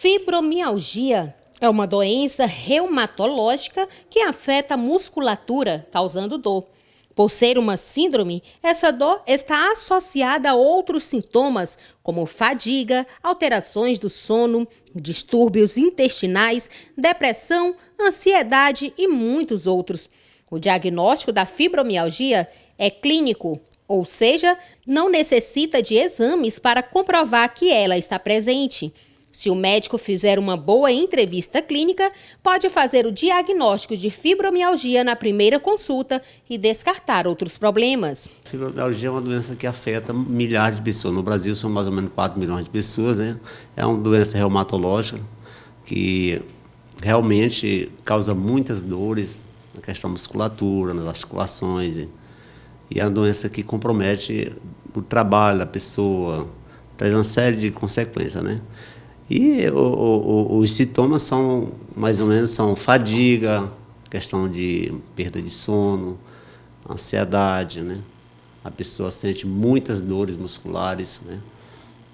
Fibromialgia é uma doença reumatológica que afeta a musculatura, causando dor. Por ser uma síndrome, essa dor está associada a outros sintomas, como fadiga, alterações do sono, distúrbios intestinais, depressão, ansiedade e muitos outros. O diagnóstico da fibromialgia é clínico, ou seja, não necessita de exames para comprovar que ela está presente. Se o médico fizer uma boa entrevista clínica, pode fazer o diagnóstico de fibromialgia na primeira consulta e descartar outros problemas. Fibromialgia é uma doença que afeta milhares de pessoas. No Brasil são mais ou menos 4 milhões de pessoas, né? É uma doença reumatológica que realmente causa muitas dores na questão da musculatura, nas articulações. E é uma doença que compromete o trabalho da pessoa, traz uma série de consequências, né? E os sintomas são, mais ou menos, são fadiga, questão de perda de sono, ansiedade, né? A pessoa sente muitas dores musculares, né?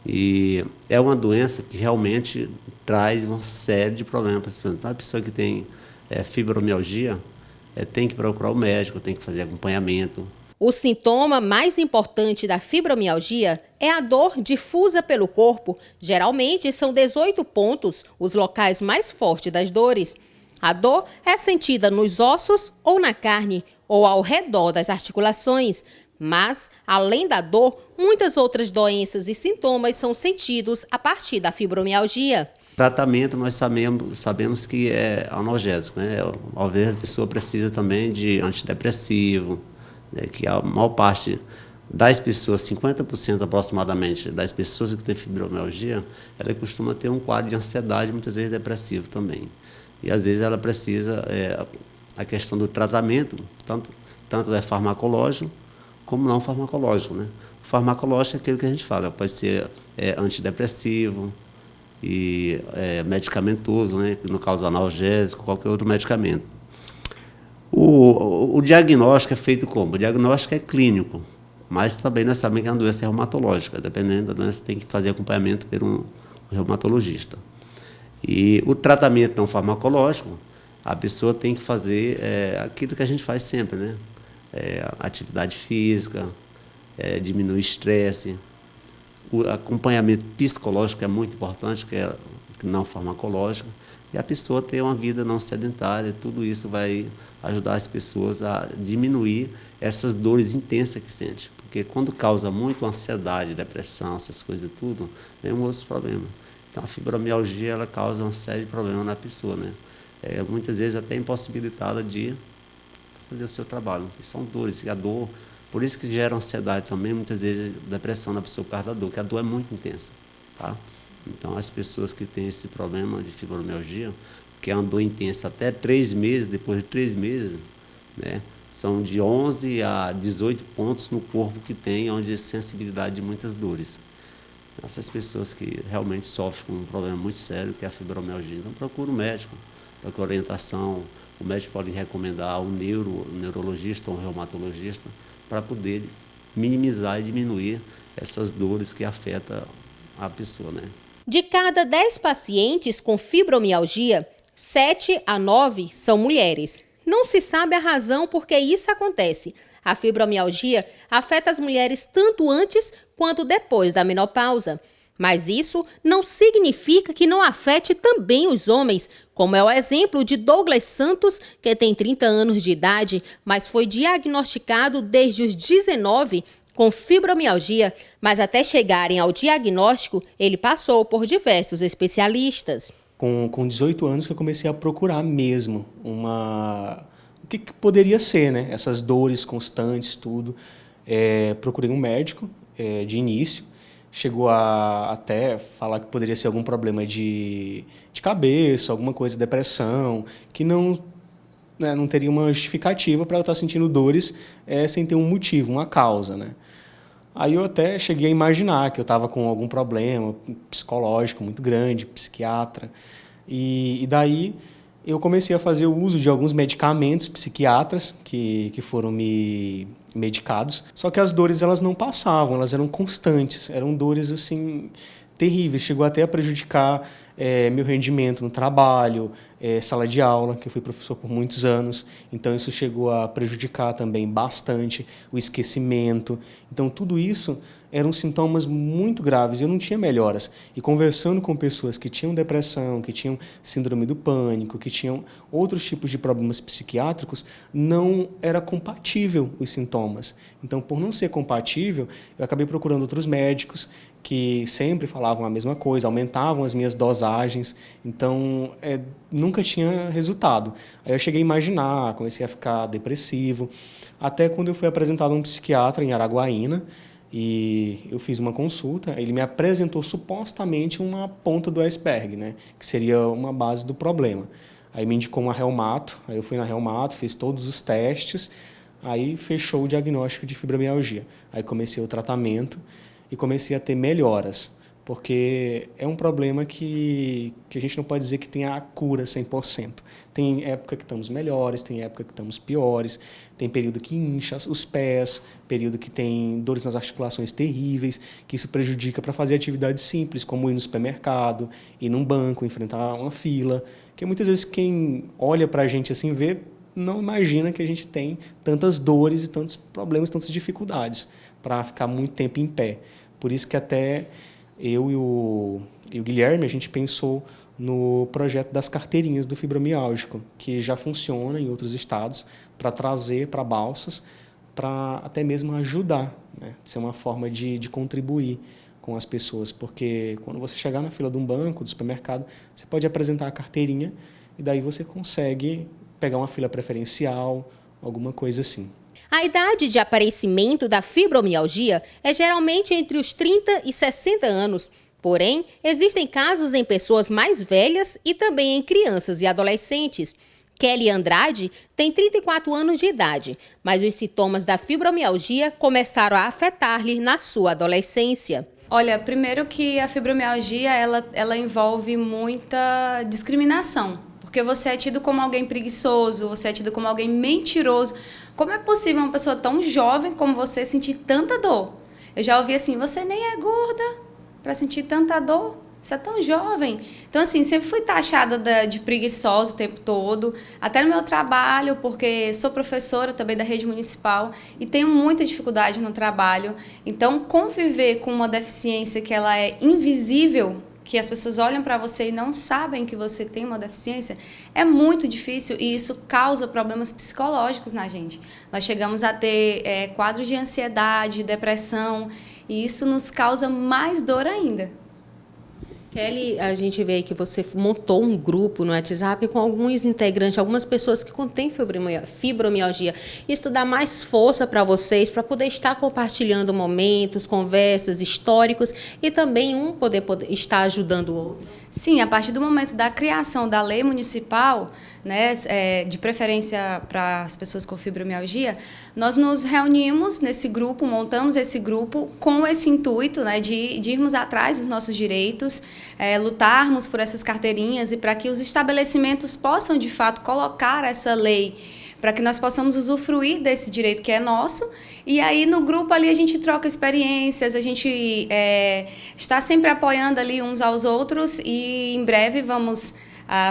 E é uma doença que realmente traz uma série de problemas para as pessoas. Então, a pessoa que tem fibromialgia tem que procurar o médico, tem que fazer acompanhamento. O sintoma mais importante da fibromialgia é a dor difusa pelo corpo. Geralmente são 18 pontos os locais mais fortes das dores. A dor é sentida nos ossos ou na carne ou ao redor das articulações. Mas, além da dor, muitas outras doenças e sintomas são sentidos a partir da fibromialgia. Tratamento nós sabemos que é analgésico, né? Às vezes a pessoa precisa também de antidepressivo, que a maior parte das pessoas, 50% aproximadamente das pessoas que têm fibromialgia, ela costuma ter um quadro de ansiedade, muitas vezes depressivo também. E às vezes ela precisa, a questão do tratamento, tanto é farmacológico como não farmacológico, né? O farmacológico é aquilo que a gente fala, pode ser antidepressivo e medicamentoso, né? No caso analgésico, qualquer outro medicamento. O diagnóstico é feito como? O diagnóstico é clínico, mas também nós sabemos que é uma doença reumatológica. Dependendo da doença, tem que fazer acompanhamento por um reumatologista. E o tratamento não farmacológico, a pessoa tem que fazer aquilo que a gente faz sempre, né? Atividade física, diminuir o estresse. O acompanhamento psicológico é muito importante, que é não farmacológico. E a pessoa ter uma vida não sedentária, tudo isso vai ajudar as pessoas a diminuir essas dores intensas que sente. Porque quando causa muito ansiedade, depressão, essas coisas tudo, vem um outro problema. Então a fibromialgia ela causa uma série de problemas na pessoa, né? Muitas vezes até impossibilitada de fazer o seu trabalho. E são dores, e a dor, por isso que gera ansiedade também, muitas vezes depressão na pessoa por causa da dor, que a dor é muito intensa, tá? Então, as pessoas que têm esse problema de fibromialgia, que é uma dor intensa até 3 meses, depois de 3 meses, né, são de 11 a 18 pontos no corpo que tem, onde é sensibilidade de muitas dores. Essas pessoas que realmente sofrem com um problema muito sério, que é a fibromialgia, então procura um médico, procura orientação, o médico pode recomendar um neurologista ou um reumatologista para poder minimizar e diminuir essas dores que afetam a pessoa, né? De cada 10 pacientes com fibromialgia, 7 a 9 são mulheres. Não se sabe a razão por que isso acontece. A fibromialgia afeta as mulheres tanto antes quanto depois da menopausa. Mas isso não significa que não afete também os homens, como é o exemplo de Douglas Santos, que tem 30 anos de idade, mas foi diagnosticado desde os 19 com fibromialgia, mas até chegarem ao diagnóstico, ele passou por diversos especialistas. Com 18 anos que eu comecei a procurar mesmo o que poderia ser, né? Essas dores constantes, tudo. Procurei um médico de início, chegou a até falar que poderia ser algum problema de cabeça, alguma coisa, depressão, que não teria uma justificativa para eu estar sentindo dores sem ter um motivo, uma causa, né? Aí eu até cheguei a imaginar que eu estava com algum problema psicológico muito grande, psiquiatra. E daí eu comecei a fazer o uso de alguns medicamentos psiquiatras que foram me medicados. Só que as dores elas não passavam, elas eram constantes, eram dores assim terríveis. Chegou até a prejudicar meu rendimento no trabalho, sala de aula, que eu fui professor por muitos anos, então isso chegou a prejudicar também bastante o esquecimento. Então tudo isso eram sintomas muito graves e eu não tinha melhoras. E conversando com pessoas que tinham depressão, que tinham síndrome do pânico, que tinham outros tipos de problemas psiquiátricos, não era compatível os sintomas. Então, por não ser compatível, eu acabei procurando outros médicos que sempre falavam a mesma coisa, aumentavam as minhas dosagens, então nunca tinha resultado. Aí eu cheguei a imaginar, comecei a ficar depressivo, até quando eu fui apresentado a um psiquiatra em Araguaína, e eu fiz uma consulta, ele me apresentou supostamente uma ponta do iceberg, né, que seria uma base do problema. Aí me indicou uma reumato, aí eu fui na reumato, fiz todos os testes, aí fechou o diagnóstico de fibromialgia. Aí comecei o tratamento e comecei a ter melhoras, porque é um problema que a gente não pode dizer que tem a cura 100%. Tem época que estamos melhores, tem época que estamos piores, tem período que incha os pés, período que tem dores nas articulações terríveis, que isso prejudica para fazer atividades simples, como ir no supermercado, ir num banco, enfrentar uma fila, que muitas vezes quem olha para a gente assim vê, não imagina que a gente tem tantas dores e tantos problemas, tantas dificuldades para ficar muito tempo em pé. Por isso que até eu e o Guilherme, a gente pensou no projeto das carteirinhas do fibromialgico, que já funciona em outros estados, para trazer para Balsas, para até mesmo ajudar, né? Ser uma forma de contribuir com as pessoas, porque quando você chegar na fila de um banco, do supermercado, você pode apresentar a carteirinha e daí você consegue pegar uma fila preferencial, alguma coisa assim. A idade de aparecimento da fibromialgia é geralmente entre os 30 e 60 anos. Porém, existem casos em pessoas mais velhas e também em crianças e adolescentes. Kelly Andrade tem 34 anos de idade, mas os sintomas da fibromialgia começaram a afetar-lhe na sua adolescência. Olha, primeiro que a fibromialgia ela envolve muita discriminação. Porque você é tido como alguém preguiçoso, você é tido como alguém mentiroso. Como é possível uma pessoa tão jovem como você sentir tanta dor? Eu já ouvi assim, você nem é gorda para sentir tanta dor, você é tão jovem. Então, assim, sempre fui taxada de preguiçosa o tempo todo, até no meu trabalho, porque sou professora também da rede municipal e tenho muita dificuldade no trabalho. Então, conviver com uma deficiência que ela é invisível, que as pessoas olham para você e não sabem que você tem uma deficiência, é muito difícil e isso causa problemas psicológicos na gente. Nós chegamos a ter quadros de ansiedade, depressão, e isso nos causa mais dor ainda. Kelly, a gente vê que você montou um grupo no WhatsApp com alguns integrantes, algumas pessoas que contêm fibromialgia. Isso dá mais força para vocês, para poder estar compartilhando momentos, conversas, históricos e também poder estar ajudando o outro. Sim, a partir do momento da criação da lei municipal, né, de preferência para as pessoas com fibromialgia, nós nos reunimos nesse grupo, montamos esse grupo com esse intuito, né, de irmos atrás dos nossos direitos, lutarmos por essas carteirinhas e para que os estabelecimentos possam, de fato, colocar essa lei para que nós possamos usufruir desse direito que é nosso. E aí, no grupo ali, a gente troca experiências, a gente está sempre apoiando ali uns aos outros e, em breve, vamos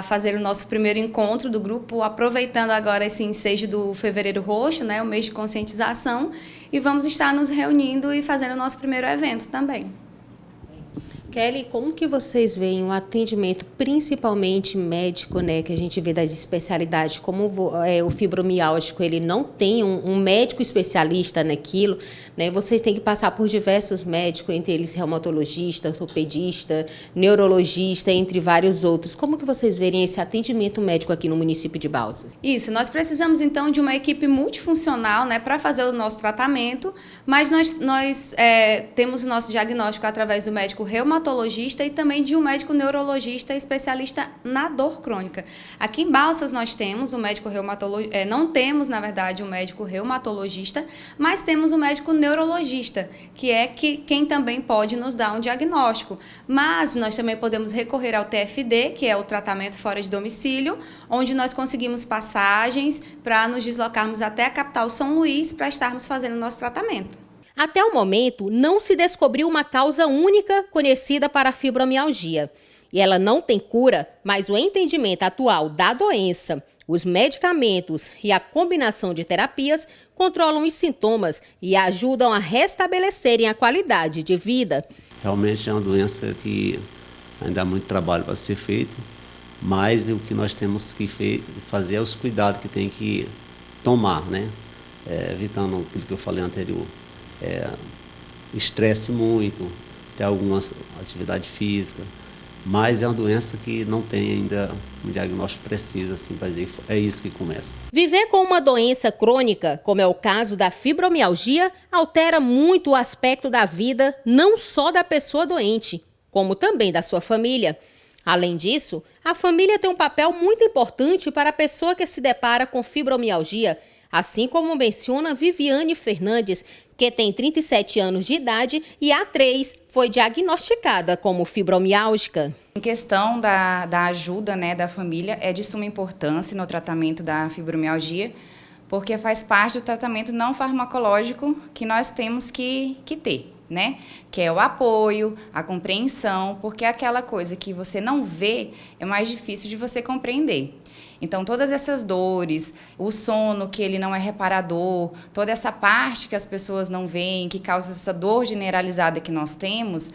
fazer o nosso primeiro encontro do grupo, aproveitando agora esse ensejo do Fevereiro Roxo, né, o mês de conscientização, e vamos estar nos reunindo e fazendo o nosso primeiro evento também. Kelly, como que vocês veem o atendimento, principalmente médico, né, que a gente vê das especialidades, como o fibromialgico, ele não tem um médico especialista naquilo, né, vocês têm que passar por diversos médicos, entre eles reumatologista, ortopedista, neurologista, entre vários outros. Como que vocês verem esse atendimento médico aqui no município de Balsas? Isso, nós precisamos então de uma equipe multifuncional, né, para fazer o nosso tratamento, mas nós temos o nosso diagnóstico através do médico reumatologista e também de um médico neurologista especialista na dor crônica. Aqui em Balsas nós temos um médico reumatologista, não temos, na verdade, um médico reumatologista, mas temos um médico neurologista, que é quem também pode nos dar um diagnóstico. Mas nós também podemos recorrer ao TFD, que é o tratamento fora de domicílio, onde nós conseguimos passagens para nos deslocarmos até a capital São Luís para estarmos fazendo o nosso tratamento. Até o momento, não se descobriu uma causa única conhecida para a fibromialgia. E ela não tem cura, mas o entendimento atual da doença, os medicamentos e a combinação de terapias controlam os sintomas e ajudam a restabelecerem a qualidade de vida. Realmente é uma doença que ainda há muito trabalho para ser feito, mas o que nós temos que fazer é os cuidados que tem que tomar, né? Evitando aquilo que eu falei anterior. Estresse muito, ter alguma atividade física, mas é uma doença que não tem ainda um diagnóstico preciso, assim, para dizer é isso que começa. Viver com uma doença crônica, como é o caso da fibromialgia, altera muito o aspecto da vida, não só da pessoa doente, como também da sua família. Além disso, a família tem um papel muito importante para a pessoa que se depara com fibromialgia, assim como menciona Viviane Fernandes, que tem 37 anos de idade e há 3 foi diagnosticada como fibromiálgica. Em questão da ajuda, né, da família, é de suma importância no tratamento da fibromialgia, porque faz parte do tratamento não farmacológico que nós temos que ter, né? Que é o apoio, a compreensão, porque é aquela coisa que você não vê é mais difícil de você compreender. Então, todas essas dores, o sono que ele não é reparador, toda essa parte que as pessoas não veem, que causa essa dor generalizada que nós temos,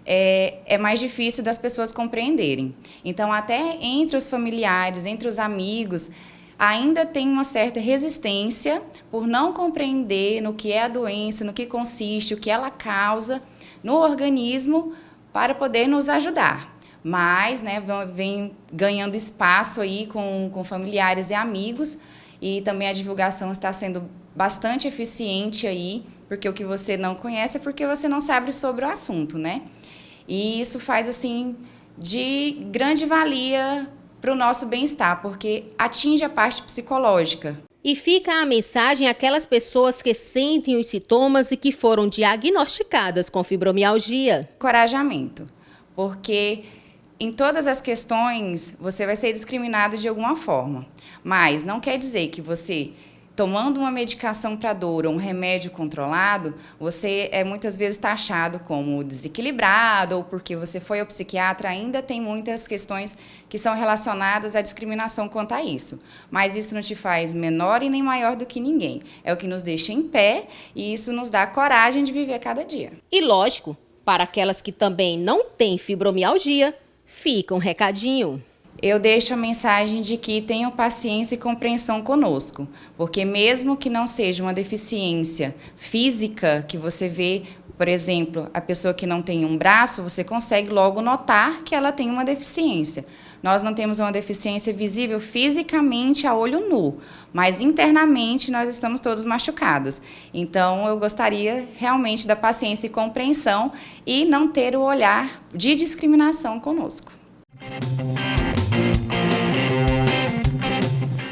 é mais difícil das pessoas compreenderem. Então, até entre os familiares, entre os amigos, ainda tem uma certa resistência por não compreender no que é a doença, no que consiste, o que ela causa no organismo para poder nos ajudar. Mas, né, vem ganhando espaço aí com familiares e amigos, e também a divulgação está sendo bastante eficiente aí, porque o que você não conhece é porque você não sabe sobre o assunto, né? E isso faz, assim, de grande valia para o nosso bem-estar, porque atinge a parte psicológica. E fica a mensagem àquelas pessoas que sentem os sintomas e que foram diagnosticadas com fibromialgia. Encorajamento, porque em todas as questões você vai ser discriminado de alguma forma, mas não quer dizer que você, tomando uma medicação para dor ou um remédio controlado, você é muitas vezes taxado como desequilibrado, ou porque você foi ao psiquiatra. Ainda tem muitas questões que são relacionadas à discriminação quanto a isso. Mas isso não te faz menor e nem maior do que ninguém. É o que nos deixa em pé e isso nos dá coragem de viver cada dia. E lógico, para aquelas que também não têm fibromialgia, fica um recadinho. Eu deixo a mensagem de que tenham paciência e compreensão conosco, porque mesmo que não seja uma deficiência física que você vê, por exemplo, a pessoa que não tem um braço, você consegue logo notar que ela tem uma deficiência. Nós não temos uma deficiência visível fisicamente a olho nu, mas internamente nós estamos todos machucados. Então, eu gostaria realmente da paciência e compreensão e não ter o olhar de discriminação conosco.